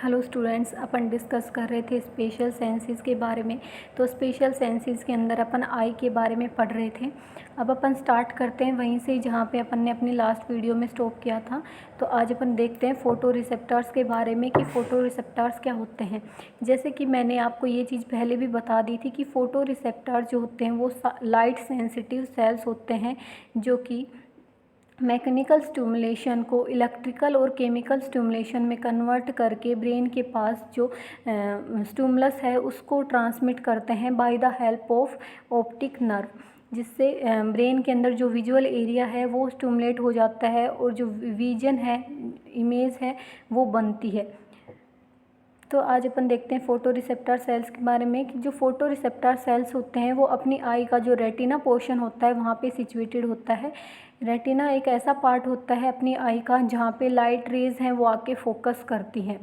Hello students, अपन discuss कर रहे थे स्पेशल सेंसेस के बारे में। तो स्पेशल सेंसेस के अंदर अपन आई के बारे में पढ़ रहे थे। अब अपन स्टार्ट करते हैं वहीं से जहाँ पे अपन ने अपनी लास्ट वीडियो में स्टॉप किया था। तो आज अपन देखते हैं फोटो रिसेप्टर्स के बारे में कि फ़ोटो रिसेप्टर्स क्या होते हैं। जैसे कि मैंने आपको ये चीज़ पहले भी बता दी थी कि फ़ोटो रिसेप्टर्स जो होते हैं वो लाइट सेंसिटिव सेल्स होते हैं जो कि मैकेनिकल स्टिमुलेशन को इलेक्ट्रिकल और केमिकल स्टिमुलेशन में कन्वर्ट करके ब्रेन के पास जो स्टिमुलस है उसको ट्रांसमिट करते हैं bye the help of optic nerve, जिससे ब्रेन के अंदर जो विजुअल एरिया है वो स्टिमुलेट हो जाता है और जो विजन है, इमेज है, वो बनती है। तो आज अपन देखते हैं फोटो रिसेप्टर सेल्स के बारे में कि जो फोटो रिसेप्टर सेल्स होते हैं वो अपनी आई का जो रेटिना पोर्शन होता है वहाँ पे सिचुएटेड होता है। रेटिना एक ऐसा पार्ट होता है अपनी आई का जहाँ पे लाइट रेज हैं वो आके फोकस करती हैं।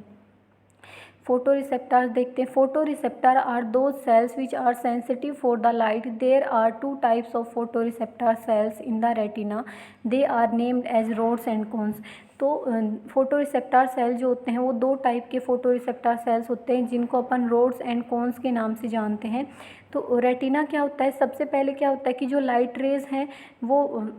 फोटो रिसेप्टर्स देखते हैं। फोटो रिसेप्टर आर दो cells which are sensitive for the light. There are two types of photoreceptor cells in the retina. They are named as rods and cones. तो photoreceptor cell जो होते हैं वो दो type के photo receptor cells होते हैं जिनको अपन रोड्स एंड कोन्स के नाम से जानते हैं। तो रेटिना क्या होता है, सबसे पहले क्या होता है कि जो लाइट रेज हैं वो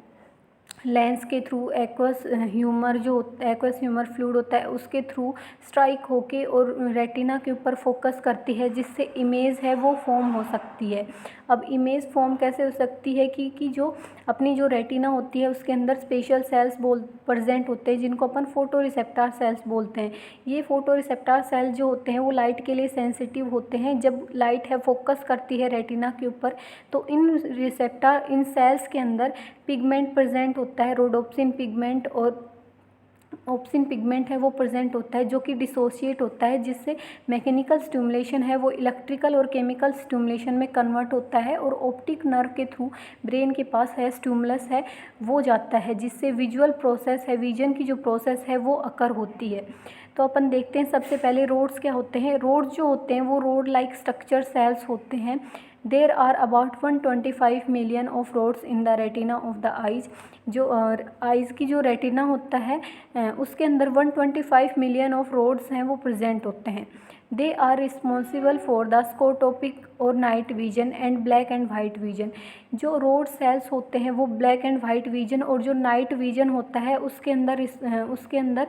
लेंस के through aqueous humour aqueous humour fluid होता है उसके थ्रू स्ट्राइक होके और रेटिना के ऊपर फोकस करती है, जिससे इमेज है वो फॉर्म हो सकती है। अब इमेज फॉर्म कैसे हो सकती है कि जो अपनी जो रेटिना होती है उसके अंदर स्पेशल सेल्स प्रेजेंट होते हैं जिनको अपन फोटो रिसेप्टर सेल्स बोलते हैं। ये फोटो रिसेप्टर सेल्स जो होते हैं वो लाइट के लिए सेंसिटिव होते हैं। जब लाइट है फोकस करती है रेटिना के ऊपर तो इन सेल्स के अंदर पिगमेंट प्रेजेंट होता है, रोडोप्सिन पिगमेंट और ऑप्सिन पिगमेंट है वो प्रेजेंट होता है जो कि डिसोशिएट होता है, जिससे मैकेनिकल स्टिमुलेशन है वो इलेक्ट्रिकल और केमिकल स्टिमुलेशन में कन्वर्ट होता है और ऑप्टिक नर्व के थ्रू ब्रेन के पास है स्टिमुलस है वो जाता है, जिससे विजुअल प्रोसेस है, विजन की जो प्रोसेस है वो अकर होती है। तो अपन देखते हैं सबसे पहले रोड्स क्या होते हैं। रोड्स जो होते हैं वो रोड लाइक स्ट्रक्चर सेल्स होते हैं। There are about 125 million of rods in the retina of the eyes. जो आइज़ की जो रेटिना होता है उसके अंदर 125 मिलियन ऑफ रोड्स हैं वो प्रेजेंट होते हैं। They are responsible for the scotopic और night vision and black and white vision. जो रोड सेल्स होते हैं वो ब्लैक एंड वाइट विजन और जो नाइट विजन होता है उसके अंदर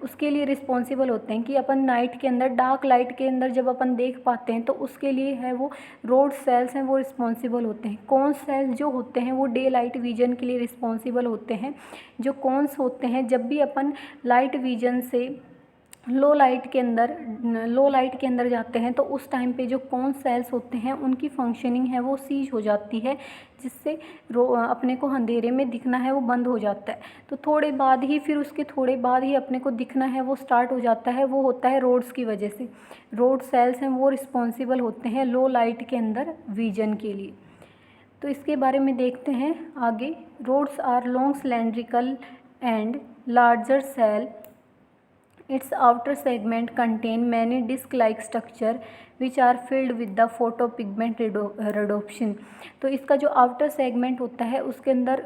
उसके लिए रिस्पॉन्सिबल होते हैं कि अपन नाइट के अंदर डार्क लाइट के अंदर जब अपन देख पाते हैं तो उसके लिए है वो रोड सेल्स हैं वो रिस्पॉन्सिबल होते हैं। कॉन्स सेल्स जो होते हैं वो डे लाइट विजन के लिए रिस्पॉन्सिबल होते हैं। जो कॉन्स होते हैं जब भी अपन लाइट विजन से लो लाइट के अंदर जाते हैं तो उस टाइम पे जो कॉन सेल्स होते हैं उनकी फंक्शनिंग है वो सीज हो जाती है, जिससे अपने को अंधेरे में दिखना है वो बंद हो जाता है। तो थोड़े बाद ही अपने को दिखना है वो स्टार्ट हो जाता है, वो होता है रोड्स की वजह से। रोड सेल्स हैं वो रिस्पॉन्सिबल होते हैं लो लाइट के अंदर विजन के लिए। तो इसके बारे में देखते हैं आगे। Rods are long cylindrical and larger cell. Its outer segment contain many disc-like structure which are filled with the photopigment rhodopsin। तो इसका जो आउटर सेगमेंट होता है उसके अंदर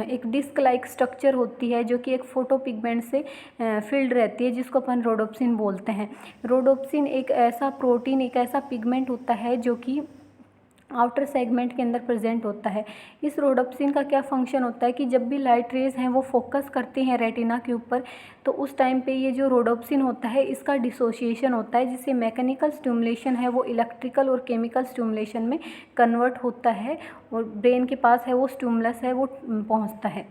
एक डिस्क लाइक स्ट्रक्चर होती है जो कि एक फोटो पिगमेंट से फिल्ड रहती है, जिसको अपन रोडोप्सिन बोलते हैं। रोडोप्सिन एक ऐसा प्रोटीन, एक ऐसा पिगमेंट होता है जो कि आउटर सेगमेंट के अंदर प्रेजेंट होता है। इस रोडोप्सिन का क्या फंक्शन होता है कि जब भी लाइट रेज हैं वो फोकस करती हैं रेटिना के ऊपर तो उस टाइम पे ये जो रोडोप्सिन होता है इसका डिसोसिएशन होता है, जिससे मैकेनिकल स्टिमुलेशन है वो इलेक्ट्रिकल और केमिकल स्टिमुलेशन में कन्वर्ट होता है और ब्रेन के पास है वो स्टिमुलस है वो पहुंचता है।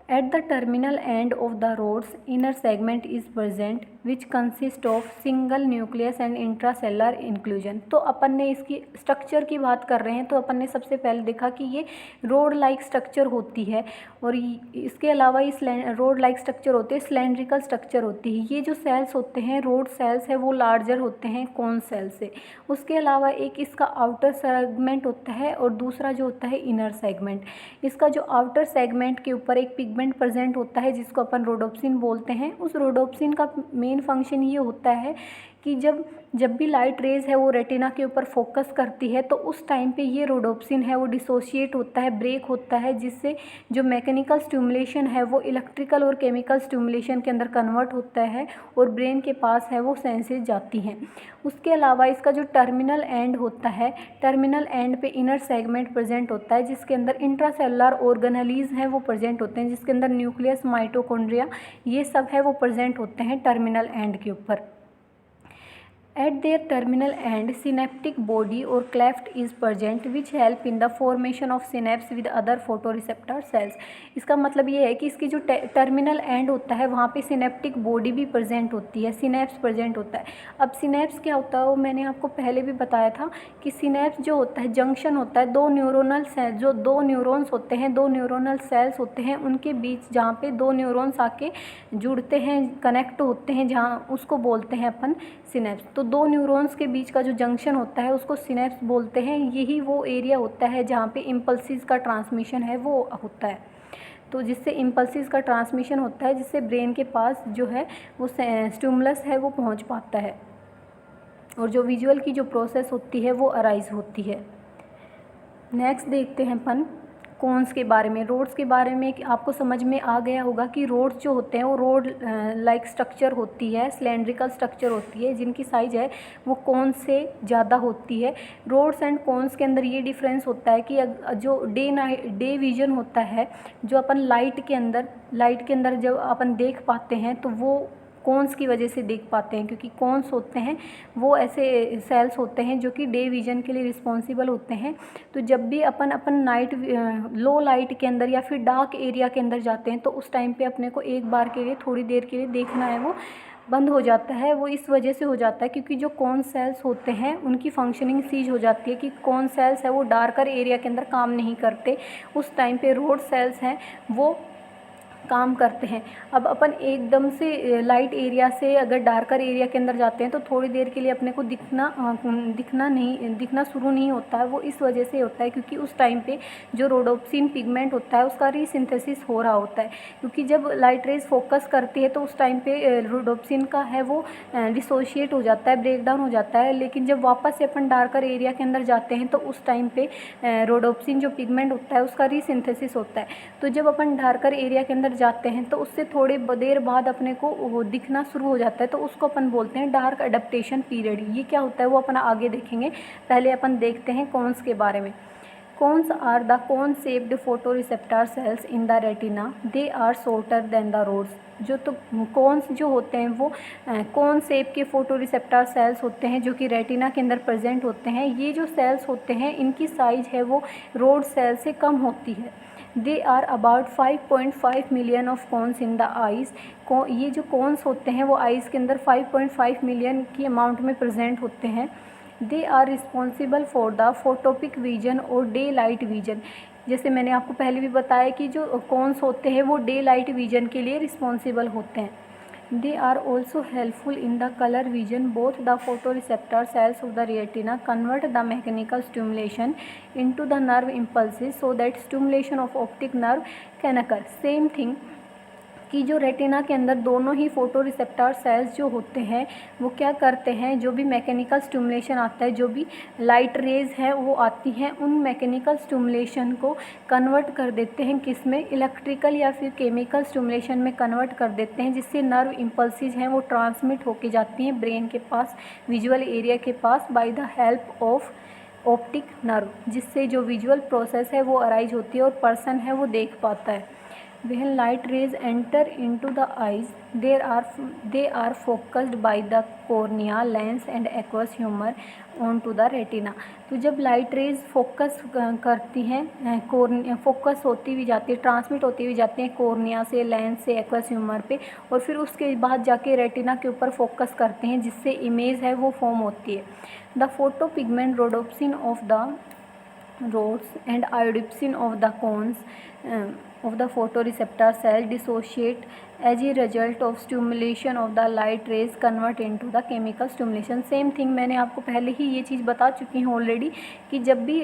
At the terminal end of the rods, inner segment is present, which consists of single nucleus and intracellular inclusion। तो अपन ने इसकी स्ट्रक्चर की बात कर रहे हैं तो अपन ने सबसे पहले देखा कि ये रोड लाइक स्ट्रक्चर होती है और इसके अलावा इस रोड लाइक स्ट्रक्चर होते हैं, सिलेंड्रिकल स्ट्रक्चर होती है। ये जो सेल्स होते हैं रोड सेल्स है वो लार्जर होते हैं कॉन सेल से। उसके अलावा एक इसका आउटर सेगमेंट होता है और दूसरा जो होता है इनर सेगमेंट। इसका जो आउटर सेगमेंट के ऊपर एक पिगमेंट प्रेजेंट होता है जिसको अपन रोडोप्सिन बोलते हैं। उस रोडोप्सिन का मेन फंक्शन ये होता है कि जब जब भी लाइट रेज़ है वो रेटिना के ऊपर फोकस करती है तो उस टाइम पे ये रोडोप्सिन है वो डिसोशिएट होता है, ब्रेक होता है, जिससे जो मैकेनिकल स्टिमुलेशन है वो इलेक्ट्रिकल और केमिकल स्टिमुलेशन के अंदर कन्वर्ट होता है और ब्रेन के पास है वो सेंसेस जाती हैं। उसके अलावा इसका जो टर्मिनल एंड होता है, टर्मिनल एंड पे इनर सेगमेंट प्रेजेंट होता है जिसके अंदर इंट्रासेलुलर ऑर्गेनेलीज हैं वो प्रेजेंट होते हैं, जिसके अंदर न्यूक्लियस, माइटोकॉन्ड्रिया ये सब है वो प्रेजेंट होते हैं टर्मिनल एंड के ऊपर। At their terminal end, synaptic body or cleft is present which help in the formation of synapse with other photoreceptor cells। इसका मतलब ये है कि इसकी जो टर्मिनल एंड होता है वहाँ पे सिनेप्टिक बॉडी भी प्रेजेंट होती है, सिनेप्स प्रेजेंट होता है। अब सिनेप्स क्या होता है वो मैंने आपको पहले भी बताया था कि सिनेप्स जो होता है जंक्शन होता है दो न्यूरोनल सेल, जो दो न्यूरॉन्स होते हैं, दो न्यूरोनल सेल्स होते हैं, उनके बीच जहाँ पे दो न्यूरॉन्स आके जुड़ते हैं, कनेक्ट होते हैं, जहाँ उसको बोलते हैं अपन सिनेप्स। तो दो न्यूरॉन्स के बीच का जो जंक्शन होता है उसको सिनेप्स बोलते हैं। यही वो एरिया होता है जहाँ पे इम्पल्सिस का ट्रांसमिशन है वो होता है। तो जिससे इम्पल्सिस का ट्रांसमिशन होता है, जिससे ब्रेन के पास जो है वो स्टिमुलस है वो पहुँच पाता है और जो विजुअल की जो प्रोसेस होती है वो अराइज होती है। नेक्स्ट देखते हैं अपन कोन्स के बारे में। रोड्स के बारे में आपको समझ में आ गया होगा कि रोड्स जो होते हैं वो रोड लाइक स्ट्रक्चर होती है, सिलेंड्रिकल स्ट्रक्चर होती है, जिनकी साइज़ है वो कोन से ज़्यादा होती है। रोड्स एंड कोन्स के अंदर ये डिफरेंस होता है कि जो डे विजन होता है, जो अपन लाइट के अंदर जब अपन देख पाते हैं तो वो कोन्स की वजह से देख पाते हैं, क्योंकि कोन्स होते हैं वो ऐसे सेल्स होते हैं जो कि डे विजन के लिए रिस्पॉन्सिबल होते हैं। तो जब भी अपन नाइट लो लाइट के अंदर या फिर डार्क एरिया के अंदर जाते हैं तो उस टाइम पे अपने को एक बार के लिए, थोड़ी देर के लिए देखना है वो बंद हो जाता है। वो इस वजह से हो जाता है क्योंकि जो कॉन सेल्स होते हैं उनकी फंक्शनिंग सीज हो जाती है कि कॉन सेल्स है वो डार्कर एरिया के अंदर काम नहीं करते, उस टाइम पे रोड सेल्स हैं वो काम करते हैं। अब अपन एकदम से लाइट एरिया से अगर डार्कर एरिया के अंदर जाते हैं तो थोड़ी देर के लिए अपने को दिखना शुरू नहीं होता है। वो इस वजह से होता है क्योंकि उस टाइम पे जो रोडोप्सिन पिगमेंट होता है उसका रीसिंथेसिस हो रहा होता है, क्योंकि जब लाइट रेज फोकस करती है तो उस टाइम पे रोडोप्सिन का है वो डिसोशिएट हो जाता है, ब्रेक डाउन हो जाता है। लेकिन जब वापस से अपन डार्कर एरिया के अंदर जाते हैं तो उस टाइम पे रोडोप्सिन जो पिगमेंट होता है उसका रीसिंथेसिस होता है। तो जब अपन डार्कर एरिया के अंदर जाते हैं तो उससे थोड़ी देर बाद अपने को वो दिखना शुरू हो जाता है, तो उसको अपन बोलते हैं डार्क अडेप्टेशन पीरियड। ये क्या होता है वो अपन आगे देखेंगे, पहले अपन देखते हैं कोन्स के बारे में। Cones are the cone shaped photoreceptor cells in the retina, they are shorter than the rods. जो तो कोन्स जो होते हैं वो कोन शेप के फोटोरिसेप्टर सेल्स होते हैं जो कि रेटिना के अंदर प्रेजेंट होते हैं। ये जो सेल्स होते हैं इनकी साइज है वो रोड सेल से कम होती है। They are about 5.5 million of cones in the eyes. ये जो कोन्स होते हैं वो आइज़ के अंदर 5.5 मिलियन की अमाउंट में प्रेजेंट होते हैं। They are responsible for the photopic vision और डे लाइट विजन। जैसे मैंने आपको पहले भी बताया कि जो कोन्स होते हैं वो डे लाइट विजन के लिए रिस्पॉन्सिबल होते हैं। They are also helpful in the color vision. Both the photoreceptor cells of the retina convert the mechanical stimulation into the nerve impulses so that stimulation of optic nerve can occur. Same thing कि जो retina के अंदर दोनों ही photo receptor cells जो होते हैं वो क्या करते हैं, जो भी मैकेनिकल स्टिमुलेशन आता है, जो भी लाइट रेज है वो आती हैं, उन मैकेनिकल स्टिमुलेशन को कन्वर्ट कर देते हैं किस में, इलेक्ट्रिकल या फिर केमिकल स्टिमुलेशन में कन्वर्ट कर देते हैं, जिससे नर्व इम्पल्सिस हैं वो ट्रांसमिट होके जाती हैं ब्रेन के पास, विजुअल एरिया के पास, by the help of optic nerve, जिससे जो विजुअल प्रोसेस है वो अराइज होती है और पर्सन है वो देख पाता है। When light rays enter into the eyes, they are focused by the cornea, lens and aqueous humor onto the retina। तो जब लाइट रेज फोकस करती हैं, फोकस होती हुई जाती है, ट्रांसमिट होती हुई जाती हैं कॉर्निया से, लेंस से, एक्वस ह्यूमर पे, और फिर उसके बाद जाके रेटिना के ऊपर फोकस करते हैं, जिससे इमेज है वो फॉर्म होती है। The photo pigment rhodopsin of the rods and iodopsin of the cones of the photoreceptor cell dissociate as a result of stimulation of the light rays convert into the chemical stimulation. Same thing मैंने आपको पहले ही ये चीज़ बता चुकी हूँ already कि जब भी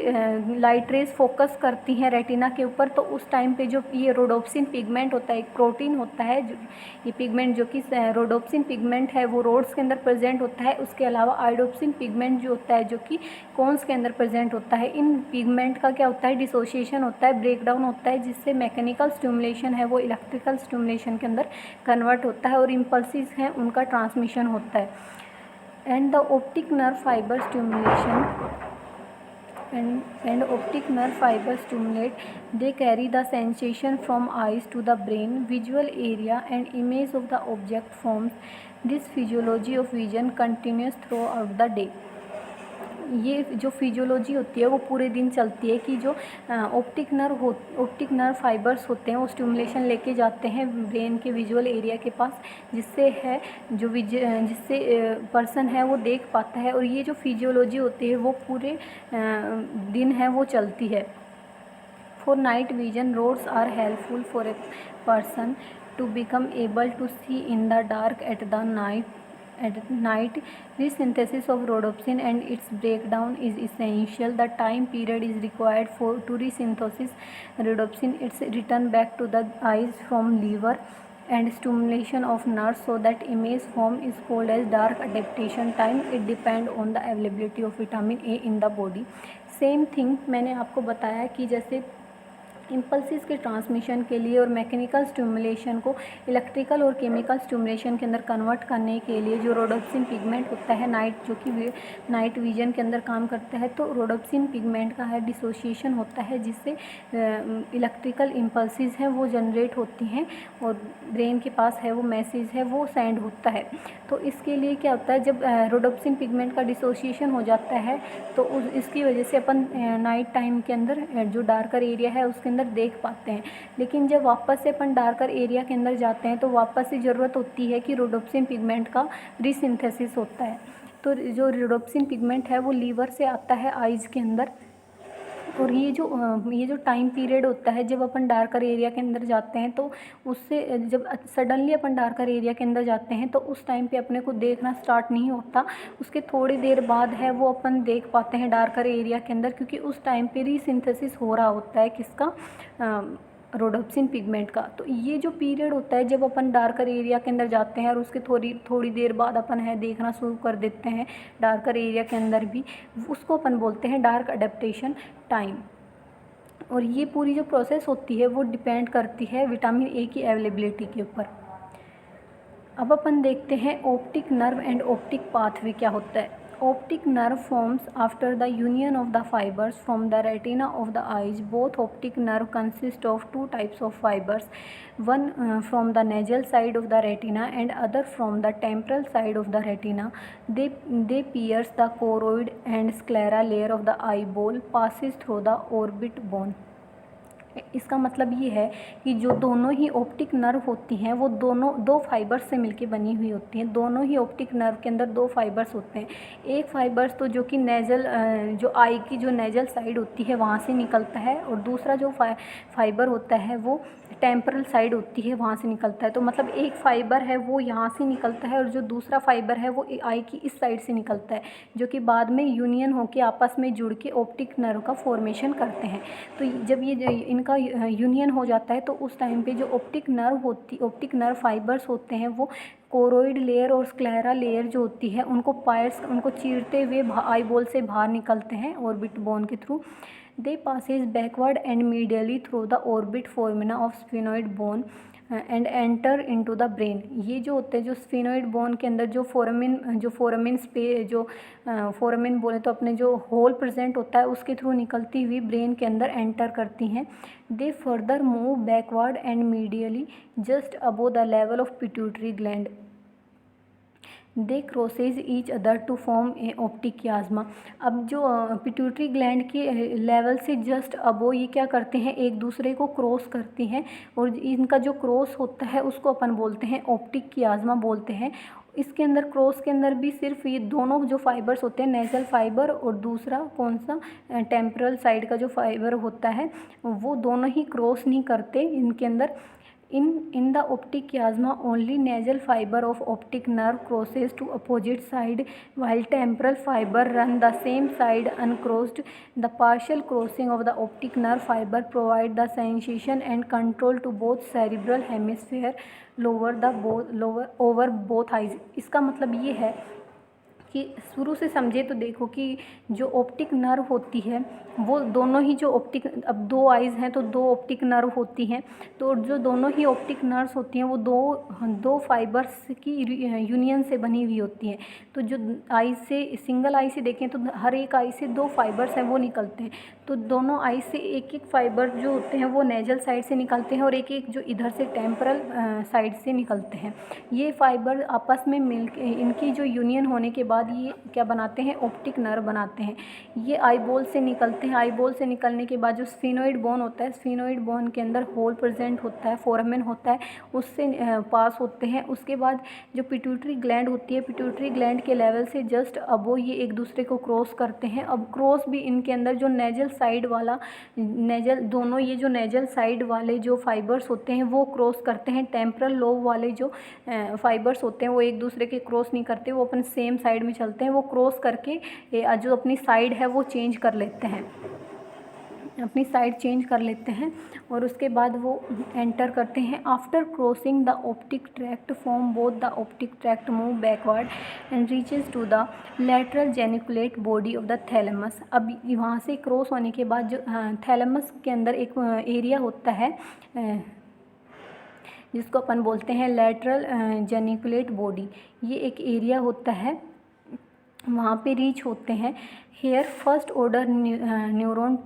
लाइट रेज फोकस करती हैं रेटिना के ऊपर तो उस टाइम पे जो ये रोडोप्सिन पिगमेंट होता है, एक प्रोटीन होता है ये पिगमेंट जो कि रोडोप्सिन पिगमेंट है वो रोड्स के अंदर प्रेजेंट होता है। उसके अलावा आयोडोप्सिन पिगमेंट जो होता है जो कि कोन्स के अंदर प्रेजेंट होता है। इन पिगमेंट का क्या होता है, डिसोसिएशन होता है, ब्रेकडाउन होता है, जिससे मैकेनिकल स्टिमुलेशन है वो इलेक्ट्रिकल स्टिमुलेशन के अंदर कन्वर्ट होता है और इम्पल्सिस हैं उनका ट्रांसमिशन होता है। And the optic nerve fibre stimulation and optic nerve fibers stimulate, they carry the sensation from eyes to the brain. Visual area and image of the object forms. This physiology of vision continues throughout the day. ये जो physiology होती है वो पूरे दिन चलती है कि जो ऑप्टिक नर्व फाइबर्स होते हैं वो स्टिमुलेशन लेके जाते हैं ब्रेन के विजुअल एरिया के पास, जिससे है जिससे पर्सन है वो देख पाता है। और ये जो फिजियोलॉजी होती है वो पूरे दिन है वो चलती है। For night vision rods are helpful for a person to become able to see in the dark at night. Resynthesis of rhodopsin and its breakdown is essential. The time period is required to resynthesize rhodopsin. It's returned back to the eyes from liver and stimulation of nerves so that image form is called as dark adaptation time. It depend on the availability of vitamin A in the body. Same thing मैंने आपको बताया कि जैसे impulses के transmission के लिए और mechanical stimulation को इलेक्ट्रिकल और केमिकल स्टिमुलेशन के अंदर कन्वर्ट करने के लिए जो रोडोप्सिन पिगमेंट होता है जो कि नाइट विजन के अंदर काम करता है, तो रोडोप्सिन पिगमेंट का है डिसोसिएशन होता है जिससे इलेक्ट्रिकल इम्पल्सिस हैं वो जनरेट होती हैं और ब्रेन के पास है वो मैसेज है वो सेंड होता है। तो इसके लिए क्या होता है, जब रोडोप्सिन पिगमेंट का डिसोसिएशन हो जाता है तो इसकी वजह से अपन नाइट टाइम के अंदर जो डार्कर एरिया है उसके अंदर देख पाते हैं। लेकिन जब वापस से अपन डार्कर एरिया के अंदर जाते हैं तो वापस से ज़रूरत होती है कि रोडोप्सिन पिगमेंट का रीसिंथेसिस होता है। तो जो रोडोप्सिन पिगमेंट है वो लीवर से आता है आइज़ के अंदर। और ये जो टाइम पीरियड होता है जब अपन डार्कर एरिया के अंदर जाते हैं तो उससे जब सडनली अपन डार्कर एरिया के अंदर जाते हैं तो उस टाइम पे अपने को देखना स्टार्ट नहीं होता, उसके थोड़ी देर बाद है वो अपन देख पाते हैं डार्कर एरिया के अंदर, क्योंकि उस टाइम पे रीसिंथेसिस हो रहा होता है किसका, रोडोप्सिन पिगमेंट का। तो ये जो पीरियड होता है जब अपन डार्कर एरिया के अंदर जाते हैं और उसके थोड़ी देर बाद अपन है देखना शुरू कर देते हैं डार्कर एरिया के अंदर भी, उसको अपन बोलते हैं डार्क अडेप्टेशन टाइम। और ये पूरी जो प्रोसेस होती है वो डिपेंड करती है विटामिन ए की अवेलेबिलिटी के ऊपर। अब अपन देखते हैं optic nerve and optic pathway क्या होता है। Optic nerve forms after the union of the fibers from the retina of the eyes. Both optic nerve consist of two types of fibers, one from the nasal side of the retina and other from the temporal side of the retina. They pierce the choroid and sclera layer of the eyeball, passes through the orbit bone. इसका मतलब ये है कि जो दोनों ही optic nerve होती हैं वो दो फाइबर्स से मिलके बनी हुई होती हैं। दोनों ही ऑप्टिक नर्व के अंदर दो फाइबर्स होते हैं। एक फाइबर्स तो जो कि नेजल जो आई की जो नेजल साइड होती है वहाँ से निकलता है, और दूसरा जो फाइबर होता है वो टेम्परल साइड होती है वहाँ से निकलता है। तो मतलब एक फाइबर है वो यहाँ से निकलता है और जो दूसरा फाइबर है वो आई की इस साइड से निकलता है, जो कि बाद में यूनियन होकर आपस में जुड़ के ऑप्टिक नर्व का फॉर्मेशन करते हैं। तो जब ये इनका यूनियन हो जाता है तो उस टाइम पे जो ऑप्टिक नर्व फाइबर्स होते हैं वो कोरोइड लेयर और स्क्लेरा लेयर जो होती है उनको चीरते हुए आई बॉल से बाहर निकलते हैं ऑर्बिट बोन के through. They passes backward and medially through the orbit foramina of sphenoid bone and enter into the brain. ये जो होते हैं जो स्फिनोइड बोन के अंदर जो फोरामिन बोले तो अपने जो होल प्रेजेंट होता है उसके थ्रू निकलती हुई ब्रेन के अंदर एंटर करती हैं। They further move backward and medially just above the level of pituitary gland. They crosses each other to form a optic chiasma. अब जो पिट्यूटरी ग्लैंड के लेवल से जस्ट अबो ये क्या करते हैं, एक दूसरे को क्रॉस करती हैं, और इनका जो क्रॉस होता है उसको अपन बोलते हैं ऑप्टिक कियाज्मा बोलते हैं। इसके अंदर क्रॉस के अंदर भी सिर्फ ये दोनों जो फाइबर्स होते हैं नेजल फाइबर और दूसरा कौन सा टेम्परल साइड का जो फाइबर होता है वो दोनों ही क्रॉस नहीं करते इनके अंदर। In the optic chiasma, only nasal fiber of optic nerve crosses to opposite side, while temporal fiber run the same side uncrossed. The partial crossing of the optic nerve fiber provide the sensation and control to both cerebral hemisphere over both eyes. इसका मतलब ये है कि शुरू से समझे तो देखो कि जो ऑप्टिक नर्व होती है वो दोनों ही जो ऑप्टिक, अब दो आइज़ हैं तो दो ऑप्टिक नर्व होती हैं, तो जो दोनों ही ऑप्टिक नर्व्स होती हैं वो दो फाइबर्स की यूनियन से बनी हुई होती हैं। तो जो आई से सिंगल आई से देखें तो हर एक आई से दो फाइबर्स हैं वो निकलते हैं, तो दोनों आई से एक एक फाइबर जो होते हैं वो नेजल साइड से निकलते हैं और एक एक जो इधर से टेम्परल साइड से निकलते हैं। ये फाइबर आपस में मिल के इनकी जो यूनियन होने के बाद ये क्या बनाते हैं, ऑप्टिक नर्व बनाते हैं। ये आई बॉल से निकलते हैं। आई बॉल से निकलने के बाद जो स्फीनोइड बोन होता है, स्फीनोइड बोन के अंदर होल प्रेजेंट होता है, फोरामेन होता है, उससे पास होते हैं। उसके बाद जो पिट्यूटरी ग्लैंड होती है, पिट्यूटरी ग्लैंड के लेवल से जस्ट अबो ये एक दूसरे को क्रॉस करते हैं। अब क्रॉस भी इनके अंदर जो नेजल साइड वाला दोनों ये जो नेजल साइड वाले जो फाइबर्स होते हैं वो क्रॉस करते हैं। टेम्परल लोब वाले जो फाइबर्स होते हैं वो एक दूसरे के क्रॉस नहीं करते, वो अपन सेम साइड में चलते हैं। वो क्रॉस करके जो अपनी साइड है वो चेंज कर लेते हैं, अपनी साइड चेंज कर लेते हैं और उसके बाद वो एंटर करते हैं। After crossing the optic tract form both the optic tract move backward and reaches to the lateral geniculate body of the thalamus. अब वहाँ से क्रॉस होने के बाद जो थैलेमस के अंदर एक एरिया होता है जिसको अपन बोलते हैं लैटरल जेनिकुलेट बॉडी, ये एक एरिया होता है, वहाँ पे रीच होते हैं। Here first order neuron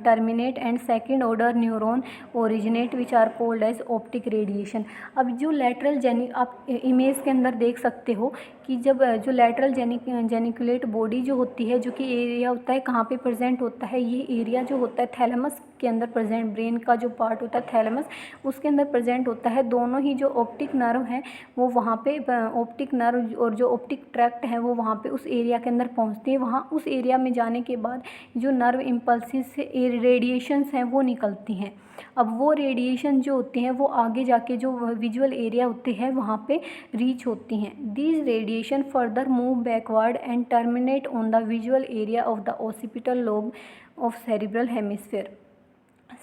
terminate and second order neuron originate which are called as optic radiation. अब जो लैटरल आप इमेज के अंदर देख सकते हो कि जब जो लैटरल जेनिकुलेट बॉडी जो होती है, जो कि एरिया होता है कहाँ पे प्रेजेंट होता है, ये एरिया जो होता है थैलेमस के अंदर प्रेजेंट, ब्रेन का जो पार्ट होता है थैलेमस उसके अंदर प्रेजेंट होता है। दोनों ही जो ऑप्टिक नर्व हैं वो वहाँ पे ऑप्टिक नर्व और जो ऑप्टिक ट्रैक्ट है वो वहाँ पे उस एरिया के अंदर पहुँचते हैं। वहाँ उस एरिया में जाने के बाद जो नर्व इम्पल्सिस से रेडिएशंस हैं वो निकलती हैं। अब वो रेडिएशन जो होती हैं वो आगे जाके जो विजुअल एरिया होते हैं वहाँ पे रीच होती हैं। These radiation further move backward and terminate on the visual area of the occipital lobe of cerebral hemisphere.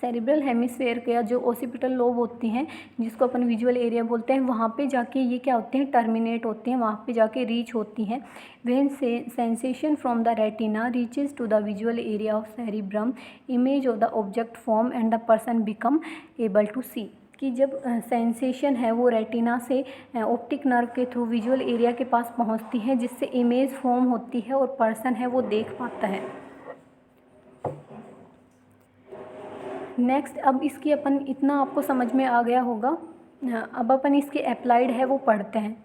Cerebral hemisphere के जो ओसिपिटल लोब होती हैं जिसको अपन विजुअल एरिया बोलते हैं, वहाँ पे जाके ये क्या होते हैं, टर्मिनेट होते हैं, वहाँ पे जाके रीच होती हैं। When sensation from the retina reaches to the visual area of cerebrum, image of the object form and the person become able to see. कि जब सेंसेशन है वो रेटिना से ऑप्टिक नर्व के थ्रू विजुअल एरिया के पास पहुँचती है, जिससे इमेज फॉर्म होती है और पर्सन है वो देख पाता है। नेक्स्ट, अब इसकी अपन इतना आपको समझ में आ गया होगा, अब अपन इसके अप्लाइड है वो पढ़ते हैं।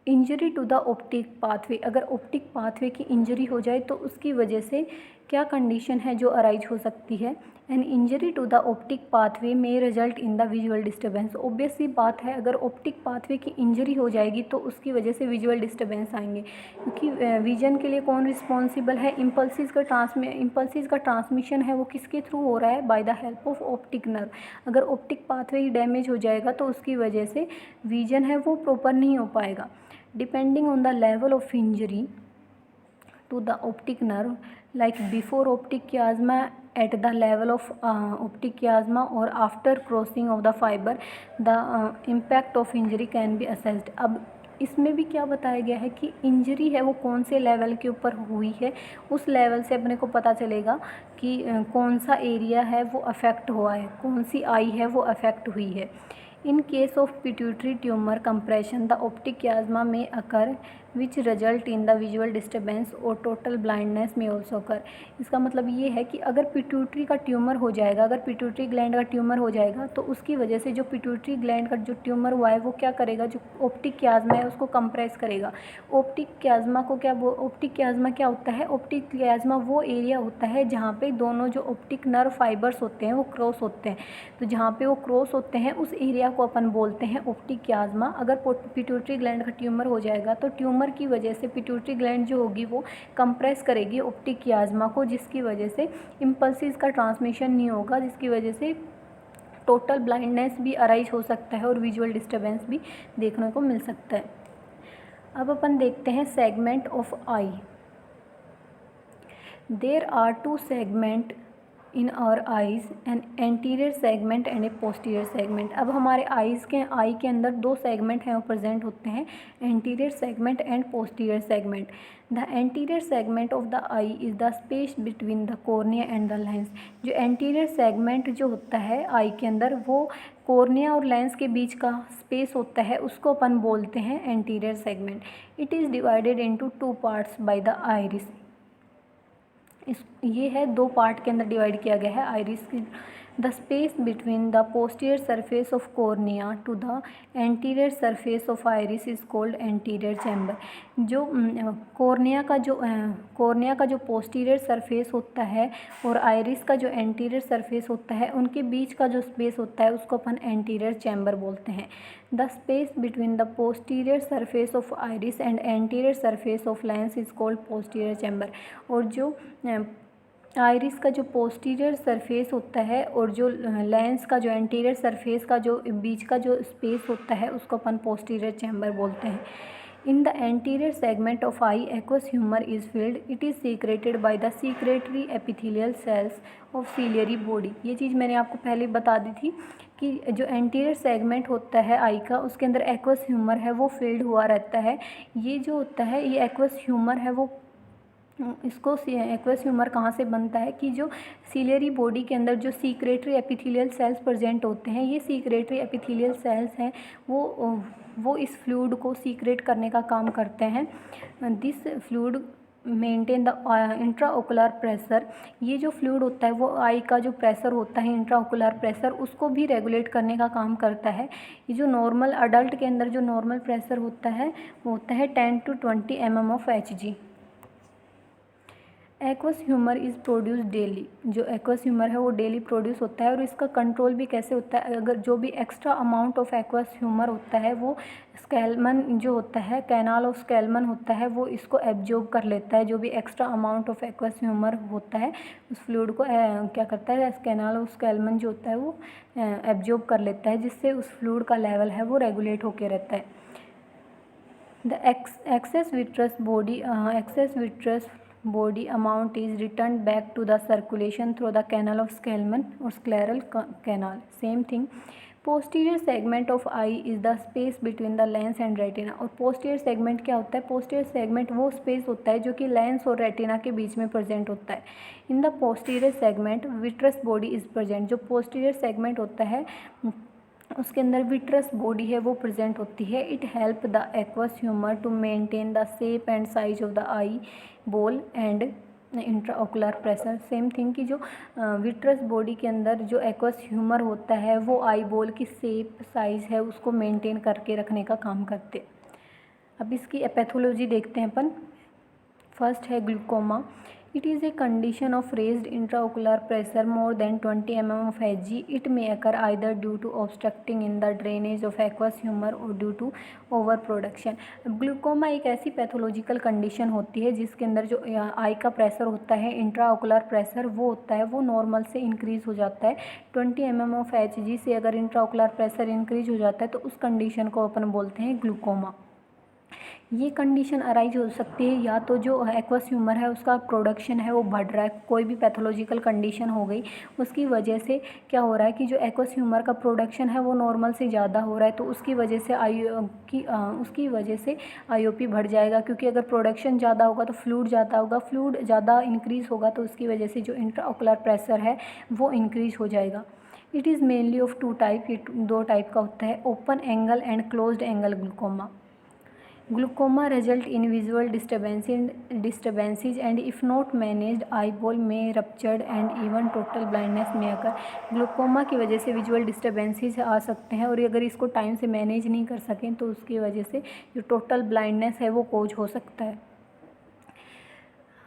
Injury to the optic pathway, अगर ऑप्टिक पाथवे की इंजरी हो जाए तो उसकी वजह से क्या कंडीशन है जो अराइज हो सकती है। An injury to the optic pathway में result in the visual disturbance. Obvious सी बात है, अगर ऑप्टिक पाथवे की इंजरी हो जाएगी तो उसकी वजह से विजुअल डिस्टर्बेंस आएंगे, क्योंकि विजन के लिए कौन रिस्पॉन्सिबल है, इम्पल्सिस का ट्रांसमिशन है वो किसके थ्रू हो रहा है, bye the help of optic nerve. अगर ऑप्टिक पाथवे ही डैमेज हो जाएगा तो उसकी वजह से विजन है वो प्रॉपर नहीं हो पाएगा। Depending on the level of injury to the optic nerve, like before optic chiasma, at the level of optic chiasma or after crossing of the fiber, the impact of injury can be assessed। अब इसमें भी क्या बताया गया है कि injury है वो कौन से लेवल के ऊपर हुई है, उस लेवल से अपने को पता चलेगा कि कौन सा एरिया है वो अफेक्ट हुआ है, कौन सी आई है वो अफेक्ट हुई है। In case of pituitary tumor compression, the optic chiasma may occur which result in the visual disturbance or total blindness may also occur। इसका मतलब ये है कि अगर पिट्यूटरी का ट्यूमर हो जाएगा, अगर पिट्यूटरी ग्लैंड का ट्यूमर हो जाएगा तो उसकी वजह से जो पिट्यूटरी ग्लैंड का जो ट्यूमर हुआ है वो क्या करेगा, जो ऑप्टिक chiasma है उसको कंप्रेस करेगा। ऑप्टिक chiasma क्या होता है, ऑप्टिक chiasma वो एरिया होता है जहाँ पे दोनों जो ऑप्टिक नर्व फाइबर्स होते हैं वो क्रॉस होते हैं। तो जहाँ पे वो क्रॉस होते हैं उस एरिया को अपन बोलते हैं ऑप्टिक chiasma। अगर पिट्यूटरी ग्लैंड का ट्यूमर हो जाएगा तो ट्यूमर की वजह से पिट्यूटरी ग्लैंड जो होगी वो कंप्रेस करेगी ऑप्टिक chiasma को, जिसकी वजह से इम्पल्सिस का ट्रांसमिशन नहीं होगा, जिसकी वजह से टोटल ब्लाइंडनेस भी अराइज हो सकता है और विजुअल डिस्टर्बेंस भी देखने को मिल सकता है। अब अपन देखते हैं segment of eye. There are two segment in our eyes, an anterior segment and a posterior segment. अब हमारे आई के अंदर दो सेगमेंट हैं वो प्रेजेंट होते हैं, anterior segment and posterior segment. The anterior segment of the I is the space between the cornea and the lens. जो एंटीरियर सेगमेंट जो होता है आई के अंदर, वो कॉर्निया और लेंस के बीच का स्पेस होता है, उसको अपन बोलते हैं anterior segment. It is divided into two parts by the iris. ये है दो पार्ट के अंदर डिवाइड किया गया है आइरिस की। The space between the posterior surface of cornea to the anterior surface of iris is called anterior chamber. जो कॉर्निया का जो पोस्टीरियर सरफेस होता है और आइरिस का जो एंटीरियर सरफेस होता है, उनके बीच का जो स्पेस होता है उसको अपन एंटीरियर चैम्बर बोलते हैं। The space between the posterior surface of iris and anterior surface of lens is called posterior chamber. और जो आइरिस का जो पोस्टीरियर सरफेस होता है और जो लेंस का जो एंटीरियर सरफेस का जो बीच का जो स्पेस होता है उसको अपन पोस्टीरियर चैम्बर बोलते हैं। In the anterior segment of I aqueous humour is filled. It is secreted by the secretory epithelial cells of ciliary body. ये चीज़ मैंने आपको पहले बता दी थी कि जो एंटीरियर सेगमेंट होता है आई का, उसके अंदर एक्वस ह्यूमर है वो फिल्ड हुआ रहता है। ये जो होता है ये एक्वस ह्यूमर है वो, इसको एक्वस ह्यूमर कहाँ से बनता है कि जो सीलियरी बॉडी के अंदर जो सीक्रेटरी एपिथेलियल सेल्स प्रेजेंट होते हैं, ये सीक्रेटरी एपिथेलियल सेल्स हैं वो इस फ्लूइड को सीक्रेट करने का काम करते हैं। This fluid maintain the intraocular pressure. ये जो फ्लूइड होता है वो आई का जो प्रेशर होता है इंट्राओकुलर प्रेशर, उसको भी रेगुलेट करने का काम करता है। ये जो नॉर्मल अडल्ट के अंदर जो नॉर्मल प्रेशर होता है वो होता है 10 to 20 mm of Hg। Aqueous humour is produce daily. जो एक्वस ह्यूमर है वो डेली प्रोड्यूस होता है और इसका कंट्रोल भी कैसे होता है, अगर जो भी extra amount of aqueous humour होता है वो स्केलमन जो होता है, कैनाल ऑफ स्केलमन होता है, वो इसको एब्जॉर्ब कर लेता है। जो भी extra amount of aqueous humour होता है उस फ्लूइड को क्या करता है, कैनाल ऑफ स्केलमन जो होता है वो एब्जॉर्ब कर लेता है, जिससे उस फ्लूइड का लेवल है वो रेगुलेट होकर रहता है। The excess vitreous body amount is returned back to the circulation through the canal of Schelman or scleral canal. Same thing. Posterior segment of eye is the space between the lens and retina। और posterior segment क्या होता है, posterior segment वो space होता है जो कि lens और retina के बीच में present होता है। In the posterior segment vitreous body is present। जो posterior segment होता है उसके अंदर विट्रस बॉडी है वो प्रेजेंट होती है। It help the aqueous humour to maintain the shape and size of the eye ball and intraocular pressure. Same thing कि जो विट्रस बॉडी के अंदर जो एक्वस ह्यूमर होता है वो आई बॉल की शेप साइज है उसको मेंटेन करके रखने का काम करते। अब इसकी पैथोलॉजी देखते हैं अपन। फर्स्ट है glaucoma. It is a condition of raised intraocular pressure more than 20 mm of Hg. It may occur either due to obstructing in the drainage of aqueous humor or due to overproduction. Glaucoma एक ऐसी pathological condition होती है जिसके अंदर जो आई का pressure होता है, इंट्राओकुलर प्रेशर वो होता है वो नॉर्मल से इंक्रीज़ हो जाता है। 20 mm of Hg से अगर इंट्राओकुलर प्रेशर इंक्रीज हो जाता है तो उस कंडीशन को अपन बोलते हैं ग्लूकोमा। ये कंडीशन अराइज हो सकती है या तो जो एक्वस ह्यूमर है उसका प्रोडक्शन है वो बढ़ रहा है, कोई भी पैथोलॉजिकल कंडीशन हो गई उसकी वजह से क्या हो रहा है कि जो एक्वस ह्यूमर का प्रोडक्शन है वो नॉर्मल से ज़्यादा हो रहा है, तो उसकी वजह से आईओपी बढ़ जाएगा। क्योंकि अगर प्रोडक्शन ज़्यादा होगा तो फ्लूइड ज़्यादा होगा, फ्लूइड ज़्यादा इंक्रीज़ होगा तो उसकी वजह से जो इंट्राओकुलर प्रेशर है वो इंक्रीज़ हो जाएगा। It is mainly of two type. ये दो टाइप का होता है, open angle and closed angle glaucoma. Glaucoma result in visual disturbances and if not managed eyeball may ruptured and even total blindness may occur। Glaucoma की वजह से visual disturbances आ सकते हैं और अगर इसको टाइम से मैनेज नहीं कर सकें तो उसकी वजह से जो टोटल ब्लाइंडनेस है वो कोज हो सकता है।